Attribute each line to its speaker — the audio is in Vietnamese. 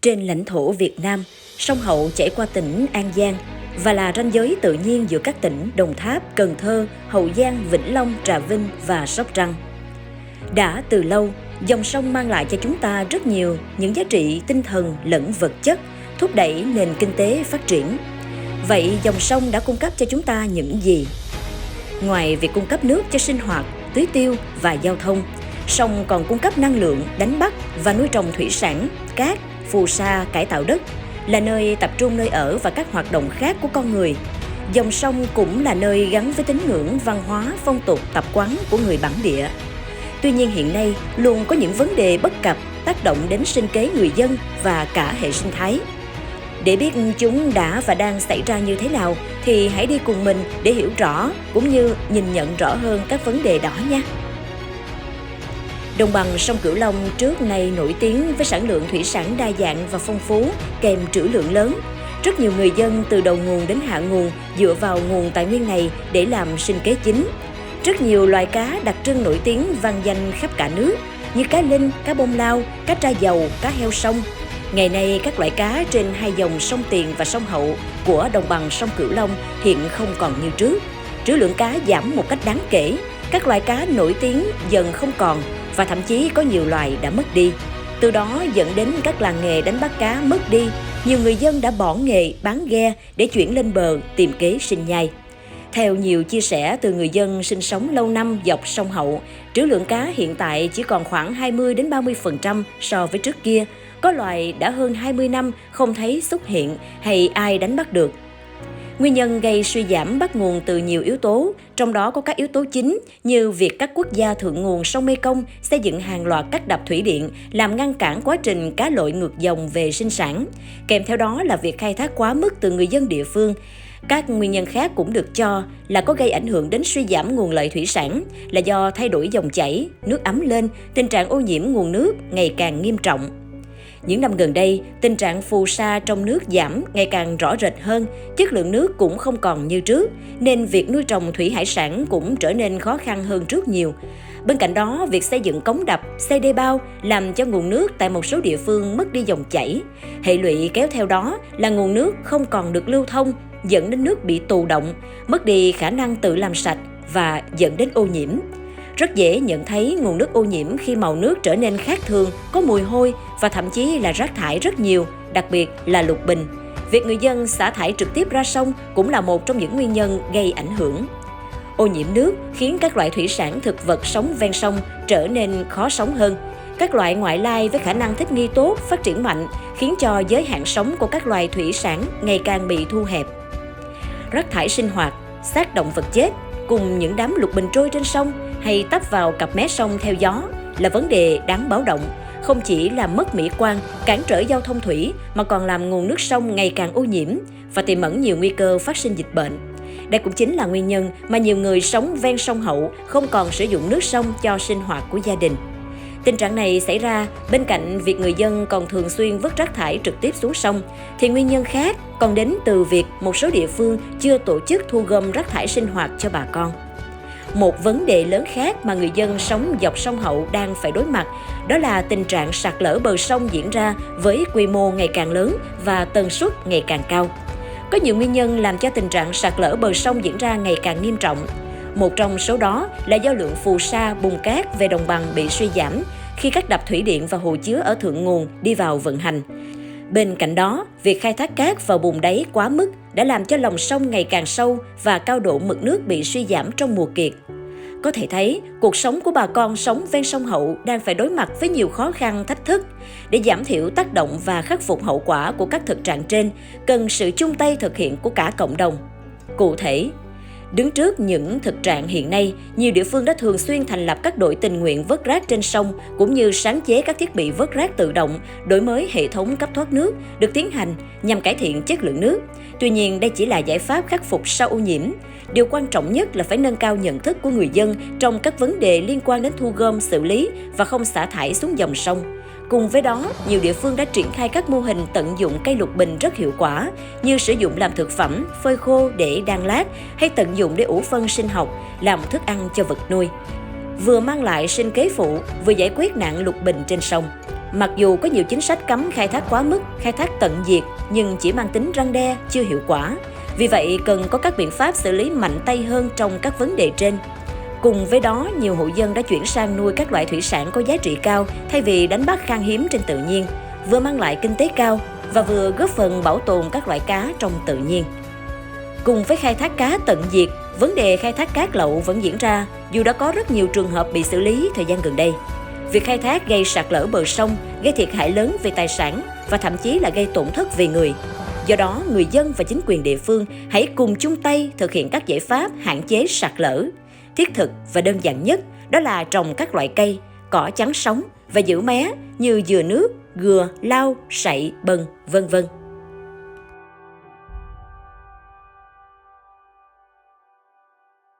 Speaker 1: Trên lãnh thổ Việt Nam, sông Hậu chảy qua tỉnh An Giang và là ranh giới tự nhiên giữa các tỉnh Đồng Tháp, Cần Thơ, Hậu Giang, Vĩnh Long, Trà Vinh và Sóc Trăng. Đã từ lâu, dòng sông mang lại cho chúng ta rất nhiều những giá trị tinh thần lẫn vật chất, thúc đẩy nền kinh tế phát triển. Vậy dòng sông đã cung cấp cho chúng ta những gì? Ngoài việc cung cấp nước cho sinh hoạt, tưới tiêu và giao thông, sông còn cung cấp năng lượng, đánh bắt và nuôi trồng thủy sản, cát, phù sa, cải tạo đất, là nơi tập trung nơi ở và các hoạt động khác của con người. Dòng sông cũng là nơi gắn với tín ngưỡng, văn hóa, phong tục, tập quán của người bản địa. Tuy nhiên hiện nay luôn có những vấn đề bất cập tác động đến sinh kế người dân và cả hệ sinh thái. Để biết chúng đã và đang xảy ra như thế nào thì hãy đi cùng mình để hiểu rõ cũng như nhìn nhận rõ hơn các vấn đề đó nha. Đồng bằng sông Cửu Long trước nay nổi tiếng với sản lượng thủy sản đa dạng và phong phú kèm trữ lượng lớn. Rất nhiều người dân từ đầu nguồn đến hạ nguồn dựa vào nguồn tài nguyên này để làm sinh kế chính. Rất nhiều loài cá đặc trưng nổi tiếng vang danh khắp cả nước như cá linh, cá bông lau, cá tra dầu, cá heo sông. Ngày nay, các loại cá trên hai dòng sông Tiền và sông Hậu của đồng bằng sông Cửu Long hiện không còn như trước. Trữ lượng cá giảm một cách đáng kể, các loài cá nổi tiếng dần không còn và thậm chí có nhiều loài đã mất đi. Từ đó dẫn đến các làng nghề đánh bắt cá mất đi, nhiều người dân đã bỏ nghề bán ghe để chuyển lên bờ tìm kế sinh nhai. Theo nhiều chia sẻ từ người dân sinh sống lâu năm dọc sông Hậu, trữ lượng cá hiện tại chỉ còn khoảng 20-30% so với trước kia. Có loài đã hơn 20 năm không thấy xuất hiện hay ai đánh bắt được. Nguyên nhân gây suy giảm bắt nguồn từ nhiều yếu tố, trong đó có các yếu tố chính như việc các quốc gia thượng nguồn sông Mekong xây dựng hàng loạt các đập thủy điện làm ngăn cản quá trình cá lội ngược dòng về sinh sản. Kèm theo đó là việc khai thác quá mức từ người dân địa phương. Các nguyên nhân khác cũng được cho là có gây ảnh hưởng đến suy giảm nguồn lợi thủy sản là do thay đổi dòng chảy, nước ấm lên, tình trạng ô nhiễm nguồn nước ngày càng nghiêm trọng. Những năm gần đây, tình trạng phù sa trong nước giảm ngày càng rõ rệt hơn, chất lượng nước cũng không còn như trước, nên việc nuôi trồng thủy hải sản cũng trở nên khó khăn hơn trước nhiều. Bên cạnh đó, việc xây dựng cống đập, xây đê bao làm cho nguồn nước tại một số địa phương mất đi dòng chảy. Hệ lụy kéo theo đó là nguồn nước không còn được lưu thông, dẫn đến nước bị tù động, mất đi khả năng tự làm sạch và dẫn đến ô nhiễm. Rất dễ nhận thấy nguồn nước ô nhiễm khi màu nước trở nên khác thường, có mùi hôi và thậm chí là rác thải rất nhiều, đặc biệt là lục bình. Việc người dân xả thải trực tiếp ra sông cũng là một trong những nguyên nhân gây ảnh hưởng. Ô nhiễm nước khiến các loại thủy sản thực vật sống ven sông trở nên khó sống hơn. Các loại ngoại lai với khả năng thích nghi tốt phát triển mạnh khiến cho giới hạn sống của các loài thủy sản ngày càng bị thu hẹp. Rác thải sinh hoạt, xác động vật chết cùng những đám lục bình trôi trên sông hay tấp vào cặp mé sông theo gió là vấn đề đáng báo động, không chỉ làm mất mỹ quan, cản trở giao thông thủy mà còn làm nguồn nước sông ngày càng ô nhiễm và tiềm ẩn nhiều nguy cơ phát sinh dịch bệnh. Đây cũng chính là nguyên nhân mà nhiều người sống ven sông Hậu không còn sử dụng nước sông cho sinh hoạt của gia đình. Tình trạng này xảy ra bên cạnh việc người dân còn thường xuyên vứt rác thải trực tiếp xuống sông, thì nguyên nhân khác còn đến từ việc một số địa phương chưa tổ chức thu gom rác thải sinh hoạt cho bà con. Một vấn đề lớn khác mà người dân sống dọc sông Hậu đang phải đối mặt đó là tình trạng sạt lở bờ sông diễn ra với quy mô ngày càng lớn và tần suất ngày càng cao. Có nhiều nguyên nhân làm cho tình trạng sạt lở bờ sông diễn ra ngày càng nghiêm trọng. Một trong số đó là do lượng phù sa, bùn cát về đồng bằng bị suy giảm khi các đập thủy điện và hồ chứa ở thượng nguồn đi vào vận hành. Bên cạnh đó, việc khai thác cát vào bùn đáy quá mức đã làm cho lòng sông ngày càng sâu và cao độ mực nước bị suy giảm trong mùa kiệt. Có thể thấy, cuộc sống của bà con sống ven sông Hậu đang phải đối mặt với nhiều khó khăn, thách thức. Để giảm thiểu tác động và khắc phục hậu quả của các thực trạng trên, cần sự chung tay thực hiện của cả cộng đồng. Cụ thể, đứng trước những thực trạng hiện nay, nhiều địa phương đã thường xuyên thành lập các đội tình nguyện vớt rác trên sông cũng như sáng chế các thiết bị vớt rác tự động, đổi mới hệ thống cấp thoát nước được tiến hành nhằm cải thiện chất lượng nước. Tuy nhiên, đây chỉ là giải pháp khắc phục sau ô nhiễm. Điều quan trọng nhất là phải nâng cao nhận thức của người dân trong các vấn đề liên quan đến thu gom, xử lý và không xả thải xuống dòng sông. Cùng với đó, nhiều địa phương đã triển khai các mô hình tận dụng cây lục bình rất hiệu quả như sử dụng làm thực phẩm, phơi khô để đan lát hay tận dụng để ủ phân sinh học, làm thức ăn cho vật nuôi. Vừa mang lại sinh kế phụ, vừa giải quyết nạn lục bình trên sông. Mặc dù có nhiều chính sách cấm khai thác quá mức, khai thác tận diệt nhưng chỉ mang tính răn đe, chưa hiệu quả. Vì vậy, cần có các biện pháp xử lý mạnh tay hơn trong các vấn đề trên. Cùng với đó, nhiều hộ dân đã chuyển sang nuôi các loại thủy sản có giá trị cao thay vì đánh bắt khan hiếm trên tự nhiên, vừa mang lại kinh tế cao và vừa góp phần bảo tồn các loại cá trong tự nhiên. Cùng với khai thác cá tận diệt, vấn đề khai thác cát lậu vẫn diễn ra, dù đã có rất nhiều trường hợp bị xử lý thời gian gần đây. Việc khai thác gây sạt lở bờ sông, gây thiệt hại lớn về tài sản và thậm chí là gây tổn thất về người. Do đó, người dân và chính quyền địa phương hãy cùng chung tay thực hiện các giải pháp hạn chế sạt lở. Thiết thực và đơn giản nhất đó là trồng các loại cây, cỏ chắn sóng và giữ mé như dừa nước, gừa, lau, sậy, bần, vân vân.